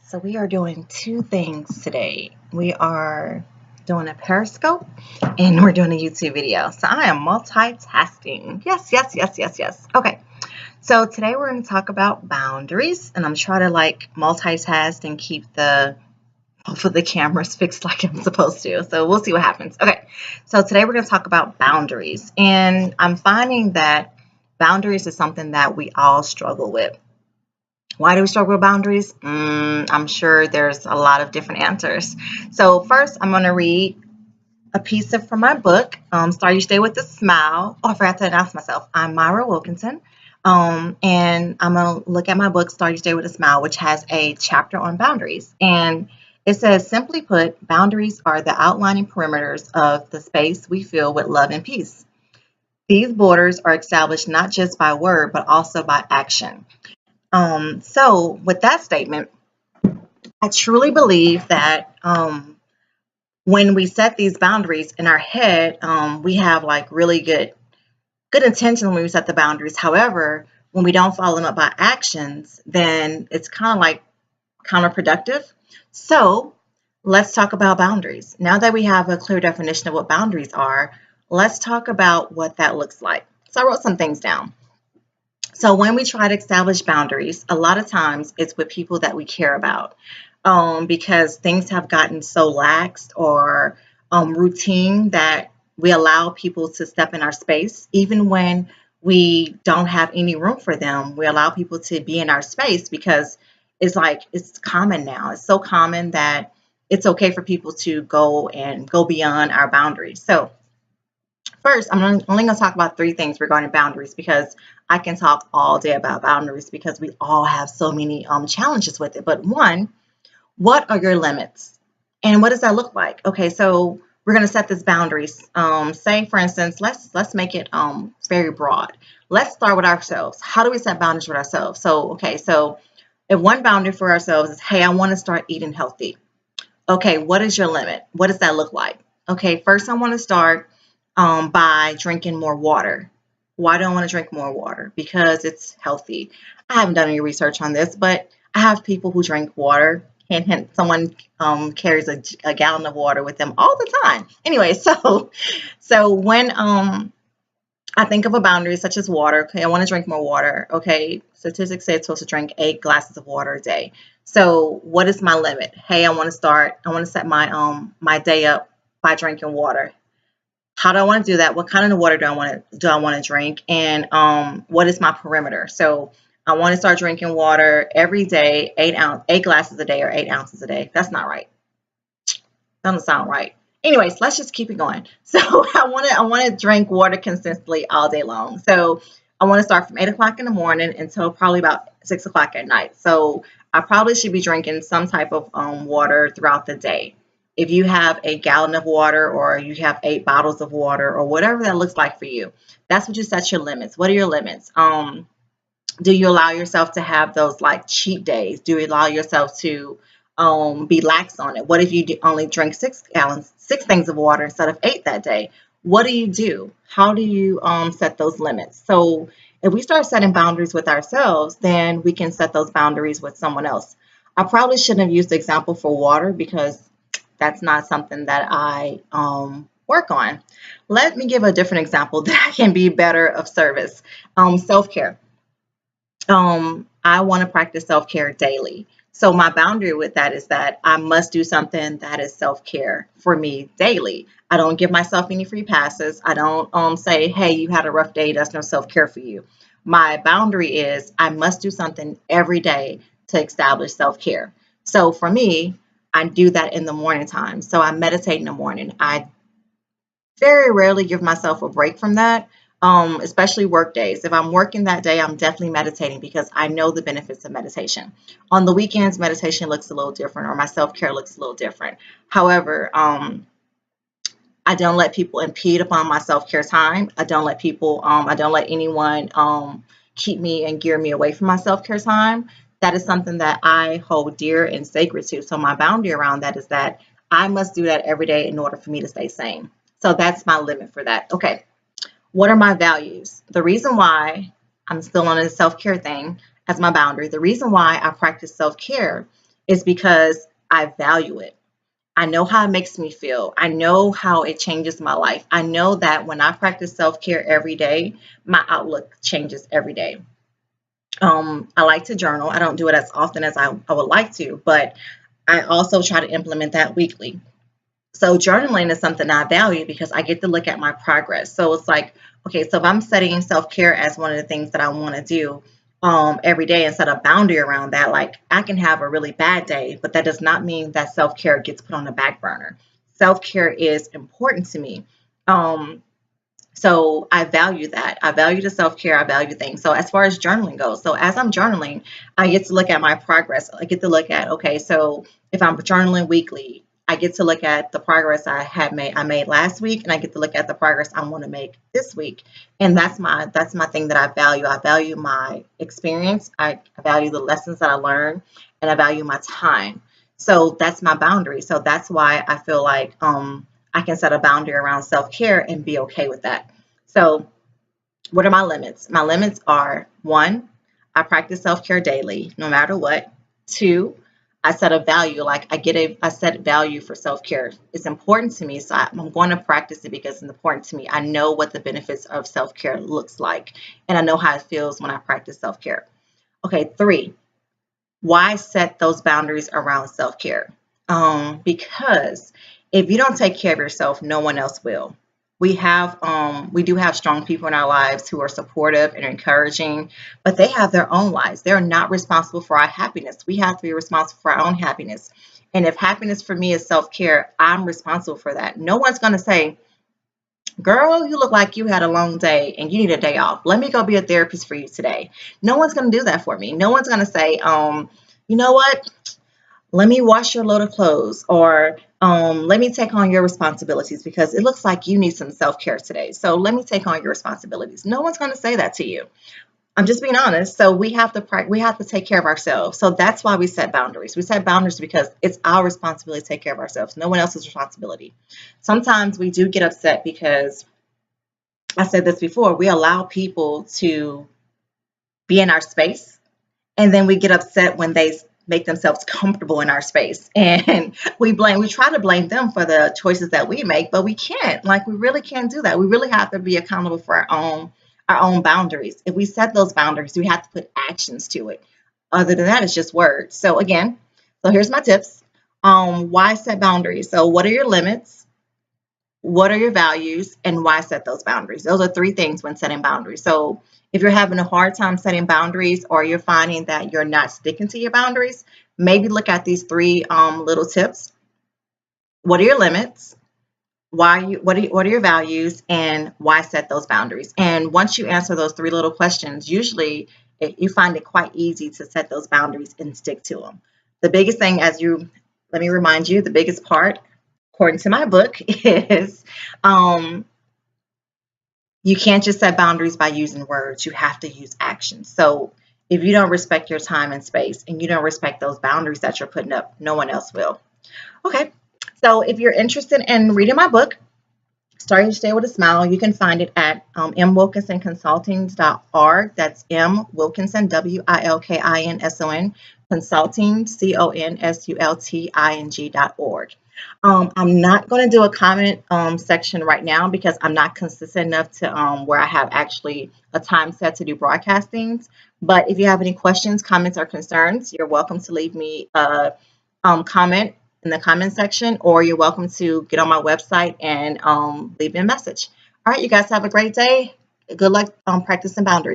So we are doing two things today. We are doing a Periscope and we're doing a YouTube video. So I am multitasking. Yes, yes, yes, yes, yes. Okay. So today we're going to talk about boundaries, and I'm trying to multitask and keep both of the cameras fixed like I'm supposed to. So we'll see what happens. Okay. So today we're going to talk about boundaries, and I'm finding that boundaries is something that we all struggle with. Why do we struggle with boundaries? I'm sure there's a lot of different answers. So first, I'm going to read a piece from my book, Start Each Day with a Smile. Oh, I forgot to announce myself. I'm Myra Wilkinson, and I'm going to look at my book, Start Each Day with a Smile, which has a chapter on boundaries. And it says, simply put, boundaries are the outlining perimeters of the space we fill with love and peace. These borders are established not just by word, but also by action. So with that statement, I truly believe that when we set these boundaries in our head, we have really good intention when we set the boundaries. However, when we don't follow them up by actions, then it's kind of like counterproductive. So let's talk about boundaries. Now that we have a clear definition of what boundaries are, let's talk about what that looks like. So I wrote some things down. So when we try to establish boundaries, a lot of times it's with people that we care about, because things have gotten so lax or routine that we allow people to step in our space. Even when we don't have any room for them, we allow people to be in our space because it's common now. It's so common that it's okay for people to go beyond our boundaries. So first, I'm only going to talk about three things regarding boundaries because I can talk all day about boundaries because we all have so many challenges with it. But one, what are your limits? And what does that look like? Okay, so we're going to set this boundaries. Say, for instance, let's make it very broad. Let's start with ourselves. How do we set boundaries with ourselves? So if one boundary for ourselves is, hey, I want to start eating healthy. Okay, what is your limit? What does that look like? Okay, first I want to start by drinking more water. Why do I want to drink more water? Because it's healthy. I haven't done any research on this, but I have people who drink water. Hint, someone carries a gallon of water with them all the time. Anyway, so when I think of a boundary such as water, okay, I want to drink more water. Okay, statistics say it's supposed to drink 8 glasses of water a day. So what is my limit? Hey, I want to set my day up by drinking water. How do I want to do that? What kind of water do I want to drink? And what is my perimeter? So I want to start drinking water every day, 8 glasses a day or 8 ounces a day. That's not right. Doesn't sound right. Anyways, let's just keep it going. So I want to drink water consistently all day long. So I want to start from 8 o'clock in the morning until probably about 6 o'clock at night. So I probably should be drinking some type of water throughout the day. If you have a gallon of water or you have 8 bottles of water or whatever that looks like for you, that's what you set your limits. What are your limits? Do you allow yourself to have those cheat days? Do you allow yourself to be lax on it? What if you only drink 6 gallons, 6 things of water instead of 8 that day? What do you do? How do you set those limits? So if we start setting boundaries with ourselves, then we can set those boundaries with someone else. I probably shouldn't have used the example for water because that's not something that I work on. Let me give a different example that can be better of service. Self-care. I want to practice self-care daily. So my boundary with that is that I must do something that is self-care for me daily. I don't give myself any free passes. I don't say, hey, you had a rough day, that's no self-care for you. My boundary is I must do something every day to establish self-care. So for me, I do that in the morning time. So I meditate in the morning. I very rarely give myself a break from that, especially work days. If I'm working that day, I'm definitely meditating because I know the benefits of meditation. On the weekends, meditation looks a little different, or my self-care looks a little different. However, I don't let people impede upon my self-care time. I don't let anyone keep me and gear me away from my self-care time. That is something that I hold dear and sacred to. So my boundary around that is that I must do that every day in order for me to stay sane. So that's my limit for that. Okay. What are my values? The reason why I'm still on a self-care thing as my boundary, the reason why I practice self-care is because I value it. I know how it makes me feel. I know how it changes my life. I know that when I practice self-care every day, my outlook changes every day. I like to journal. I don't do it as often as I would like to, but I also try to implement that weekly. So journaling is something I value because I get to look at my progress. So it's like, okay, so if I'm setting self-care as one of the things that I want to do every day and set a boundary around that, like I can have a really bad day, but that does not mean that self-care gets put on the back burner. Self-care is important to me. Um, so I value that. I value the self-care. I value things. So as far as journaling goes, so as I'm journaling, I get to look at my progress. I get to look at, okay, so if I'm journaling weekly, I get to look at the progress I made last week, and I get to look at the progress I want to make this week. And that's my thing that I value. I value my experience. I value the lessons that I learned, and I value my time. So that's my boundary. So that's why I feel like I can set a boundary around self-care and be okay with that. So what are my limits? My limits are: one, I practice self-care daily, no matter what. Two, I set a value, like I set value for self-care. It's important to me, so I'm going to practice it because it's important to me. I know what the benefits of self-care looks like, and I know how it feels when I practice self-care. Okay, three, why set those boundaries around self-care? Because if you don't take care of yourself, no one else will. We do have strong people in our lives who are supportive and encouraging, but they have their own lives. They're not responsible for our happiness. We have to be responsible for our own happiness. And if happiness for me is self-care, I'm responsible for that. No one's going to say, girl, you look like you had a long day and you need a day off. Let me go be a therapist for you today. No one's going to do that for me. No one's going to say, you know what? Let me wash your load of clothes, or let me take on your responsibilities because it looks like you need some self-care today. So let me take on your responsibilities. No one's going to say that to you. I'm just being honest. So we have to take care of ourselves. So that's why we set boundaries. We set boundaries because it's our responsibility to take care of ourselves. No one else's responsibility. Sometimes we do get upset because, I said this before, we allow people to be in our space, and then we get upset when they make themselves comfortable in our space, and we try to blame them for the choices that we make, but we can't. Like, we really can't do that. We really have to be accountable for our own boundaries. If we set those boundaries, we have to put actions to it. Other than that, it's just words. So again, here's my tips. Why set boundaries? So what are your limits? What are your values, and why set those boundaries? Those are three things when setting boundaries. So if you're having a hard time setting boundaries, or you're finding that you're not sticking to your boundaries, maybe look at these three little tips. What are your limits? What are your values, and why set those boundaries? And once you answer those three little questions, usually you find it quite easy to set those boundaries and stick to them. The biggest thing, let me remind you, the biggest part, according to my book, is you can't just set boundaries by using words. You have to use action. So if you don't respect your time and space, and you don't respect those boundaries that you're putting up, no one else will. Okay, so if you're interested in reading my book, Starting Your Day with a Smile, you can find it at mwilkinsonconsulting.org. That's M Wilkinson, WILKINSON, consulting, CONSULTING.org. I'm not going to do a comment section right now because I'm not consistent enough to where I have actually a time set to do broadcastings. But if you have any questions, comments, or concerns, you're welcome to leave me a comment in the comment section, or you're welcome to get on my website and leave me a message. All right, you guys have a great day. Good luck practicing boundaries.